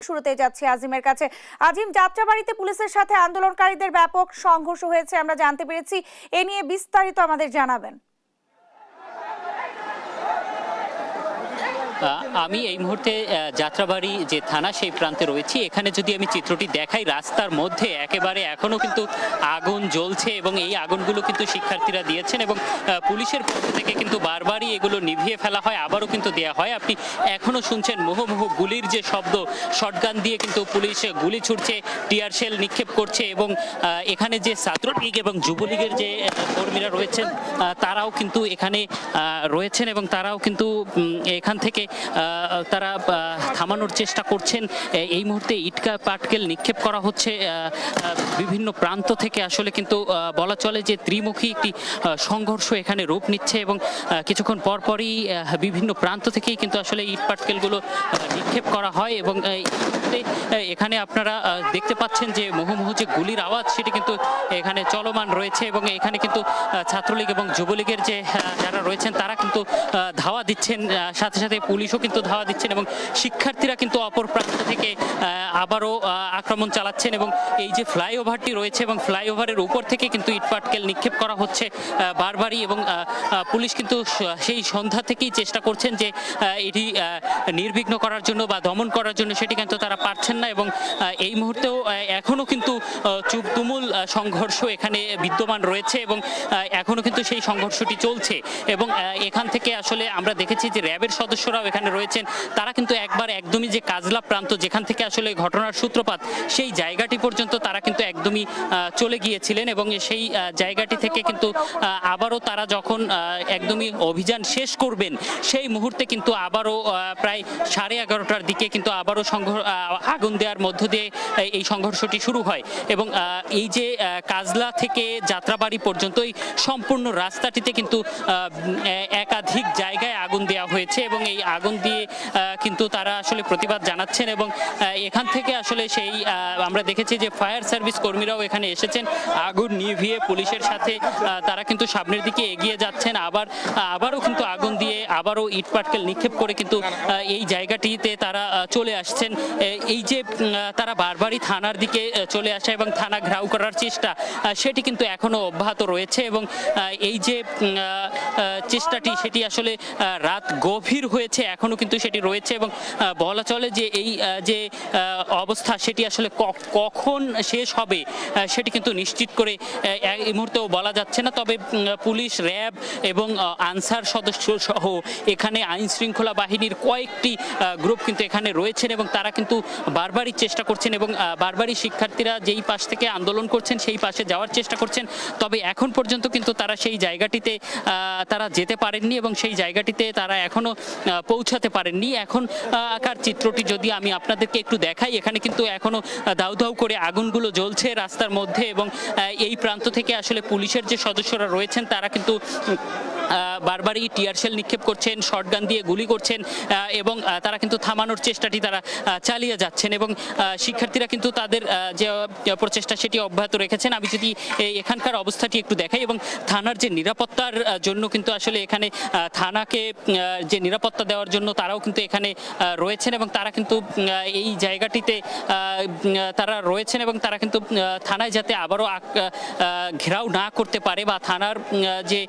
শুরুতে যাচ্ছি আজিমের কাছে। আজিম, যাত্রাবাড়িতে পুলিশের সাথে আন্দোলনকারীদের ব্যাপক সংঘর্ষ হয়েছে আমরা জানতে পেরেছি, এ নিয়ে বিস্তারিত আমাদের জানাবেন। আমি এই মুহূর্তে যাত্রাবাড়ি যে থানা সেই প্রান্তে রয়েছি। এখানে যদি আমি চিত্রটি দেখাই, রাস্তার মধ্যে একেবারে এখনো কিন্তু আগুন জ্বলছে এবং এই আগুনগুলো কিন্তু শিক্ষার্থীরা দিয়েছেন এবং পুলিশের পক্ষ থেকে কিন্তু বারবারই এগুলো নিভিয়ে ফেলা হয়, আবারও কিন্তু দেয়া হয়। আপনি এখনো শুনছেন মুহুর্মুহু গুলির যে শব্দ, শটগান দিয়ে কিন্তু পুলিশ গুলি ছুটছে, টিয়ার শেল নিক্ষেপ করছে এবং এখানে যে ছাত্রলীগ এবং যুবলীগের যে কর্মীরা রয়েছেন তারাও কিন্তু এখানে রয়েছেন এবং তারাও কিন্তু এখান থেকে তারা থামানোর চেষ্টা করছেন। এই মুহূর্তে ইটকা পাটকেল নিক্ষেপ করা হচ্ছে বিভিন্ন প্রান্ত থেকে। আসলে কিন্তু বলা চলে যে ত্রিমুখী একটি সংঘর্ষ এখানে রূপ নিচ্ছে এবং কিছুক্ষণ পরপরই বিভিন্ন প্রান্ত থেকেই কিন্তু আসলে ইট পাটকেলগুলো নিক্ষেপ করা হয় এবং এখানে আপনারা দেখতে পাচ্ছেন যে মুহুর্মুহু যে গুলির আওয়াজ সেটি কিন্তু এখানে চলমান রয়েছে এবং এখানে কিন্তু ছাত্রলীগ এবং যুবলীগের যে যারা রয়েছেন তারা কিন্তু ধাওয়া দিচ্ছেন, সাথে সাথে পুলিশও কিন্তু ধাওয়া দিচ্ছেন এবং শিক্ষার্থীরা কিন্তু অপর প্রান্ত থেকে আবারও আক্রমণ চালাচ্ছেন এবং এই যে ফ্লাইওভারটি রয়েছে এবং ফ্লাইওভারের উপর থেকে কিন্তু ইটপাটকেল নিক্ষেপ করা হচ্ছে বারবারই এবং পুলিশ কিন্তু সেই সন্ধ্যা থেকেই চেষ্টা করছেন যে এটি নির্বিঘ্ন করার জন্য বা দমন করার জন্য, সেটি কিন্তু তারা পারছেন না এবং এই মুহূর্তেও এখনো কিন্তু তুমুল সংঘর্ষ এখানে বিদ্যমান রয়েছে এবং এখনো কিন্তু সেই সংঘর্ষটি চলছে এবং এখান থেকে আসলে আমরা দেখেছি যে র্যাবের সদস্যরাও এখানে রয়েছেন। তারা কিন্তু একদমই যে কাজলা প্রান্ত যেখান থেকে আসলে ঘটনার সূত্রপাত, সেই জায়গাটি পর্যন্ত তারা কিন্তু একদমই চলে গিয়েছিলেন এবং সেই জায়গাটি থেকে কিন্তু আবারও তারা যখন একদমই অভিযান শেষ করবেন সেই মুহূর্তে কিন্তু আবারও প্রায় 11:30টার দিকে কিন্তু আবারও আগুন দেওয়ার মধ্য দিয়ে এই সংঘর্ষটি শুরু হয় এবং এই যে কাজলা থেকে যাত্রাবাড়ি পর্যন্ত এই সম্পূর্ণ রাস্তাটিতে কিন্তু একাধিক জায়গায় আগুন দেওয়া হয়েছে এবং এই আগুন দিয়ে কিন্তু তারা আসলে প্রতিবাদ জানাচ্ছেন এবং এখান থেকে আসলে সেই আমরা দেখেছি যে ফায়ার সার্ভিস কর্মীরাও এখানে এসেছেন আগুন নিভিয়ে পুলিশের সাথে তারা কিন্তু সামনের দিকে এগিয়ে যাচ্ছেন। আবারও কিন্তু আগুন দিয়ে আবারও ইটপাটকেল নিক্ষেপ করে কিন্তু এই জায়গাটিতে তারা চলে আসছেন। এই যে তারা বারবারই থানার দিকে চলে আসে এবং থানা ঘেরাও করার চেষ্টা, সেটি কিন্তু এখনো অব্যাহত রয়েছে এবং এই যে চেষ্টাটি সেটি আসলে রাত গভীর হয়েছে এখনো কিন্তু সেটি রয়েছে এবং বলা চলে যে এই যে অবস্থা সেটি আসলে কখন শেষ হবে সেটি কিন্তু নিশ্চিত করে এই মুহূর্তেও বলা যাচ্ছে না। তবে পুলিশ, র্যাব এবং আনসার সদস্য সহ এখানে আইন শৃঙ্খলা বাহিনীর কয়েকটি গ্রুপ কিন্তু এখানে রয়েছেন এবং তারা কিন্তু বারবারই চেষ্টা করছেন এবং বারবারই শিক্ষার্থীরা যেই পাশ থেকে আন্দোলন করছেন সেই পাশে যাওয়ার চেষ্টা করছেন। তবে এখন পর্যন্ত কিন্তু তারা সেই জায়গাটিতে তারা যেতে পারেননি এবং সেই জায়গাটিতে তারা এখনো পৌঁছাতে পারেননি। এখনকার চিত্রটি যদি আমি আপনাদেরকে একটু দেখাই, এখানে কিন্তু এখনো দাউ দাউ করে আগুনগুলো জ্বলছে রাস্তার মধ্যে এবং এই প্রান্ত থেকে আসলে পুলিশের যে সদস্যরা রয়েছেন তারা কিন্তু বারবারই টিয়ার শেল নিক্ষেপ করছেন, শটগান দিয়ে গুলি করছেন এবং তারা কিন্তু থামানোর চেষ্টাটি তারা চালিয়ে যাচ্ছেন এবং শিক্ষার্থীরা কিন্তু তাদের যে প্রচেষ্টা সেটি অব্যাহত রেখেছেন। আমি যদি এখানকার অবস্থাটি একটু দেখাই এবং থানার যে নিরাপত্তার জন্য কিন্তু আসলে এখানে থানাকে যে নিরাপত্তা দেওয়ার জন্য তারাও কিন্তু এখানে রয়েছেন এবং তারা কিন্তু এই জায়গাটিতে তারা রয়েছেন এবং তারা কিন্তু থানায় যাতে আবারও ঘেরাও না করতে পারে বা থানার যে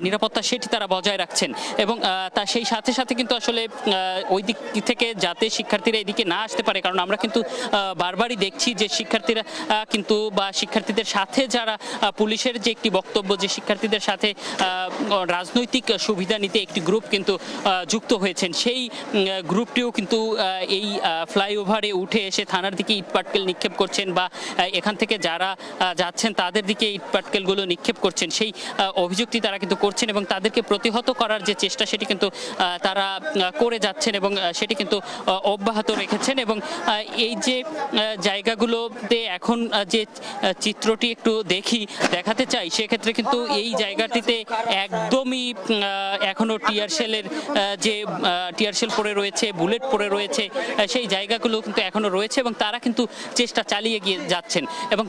নিরাপত্তা সেটি তারা বজায় রাখছেন এবং তা সেই সাথে সাথে কিন্তু আসলে ওই দিক থেকে যাতে শিক্ষার্থীরা এদিকে না আসতে পারে, কারণ আমরা কিন্তু বারবারই দেখছি যে শিক্ষার্থীরা কিন্তু বা শিক্ষার্থীদের সাথে যারা পুলিশের যে একটি বক্তব্য যে শিক্ষার্থীদের সাথে রাজনৈতিক সুবিধা নিতে একটি গ্রুপ কিন্তু যুক্ত হয়েছেন, সেই গ্রুপটিও কিন্তু এই ফ্লাইওভারে উঠে এসে থানার দিকে ইটপাটকেল নিক্ষেপ করছেন বা এখান থেকে যারা যাচ্ছেন তাদের দিকে ইটপাটকেলগুলো নিক্ষেপ করছেন, সেই অভিযোগটি তারা কিন্তু করছেন এবং তাদেরকে প্রতিহত করার যে চেষ্টা সেটি কিন্তু তারা করে যাচ্ছেন এবং সেটি কিন্তু অব্যাহত রেখেছেন এবং এই যে জায়গাগুলোতে এখন যে চিত্রটি একটু দেখাতে চাই, সেক্ষেত্রে কিন্তু এই জায়গাটিতে একদমই এখনো টিয়ার শেল পড়ে রয়েছে, বুলেট পড়ে রয়েছে, সেই জায়গাগুলো কিন্তু এখনো রয়েছে এবং তারা কিন্তু চেষ্টা চালিয়ে গিয়ে যাচ্ছেন এবং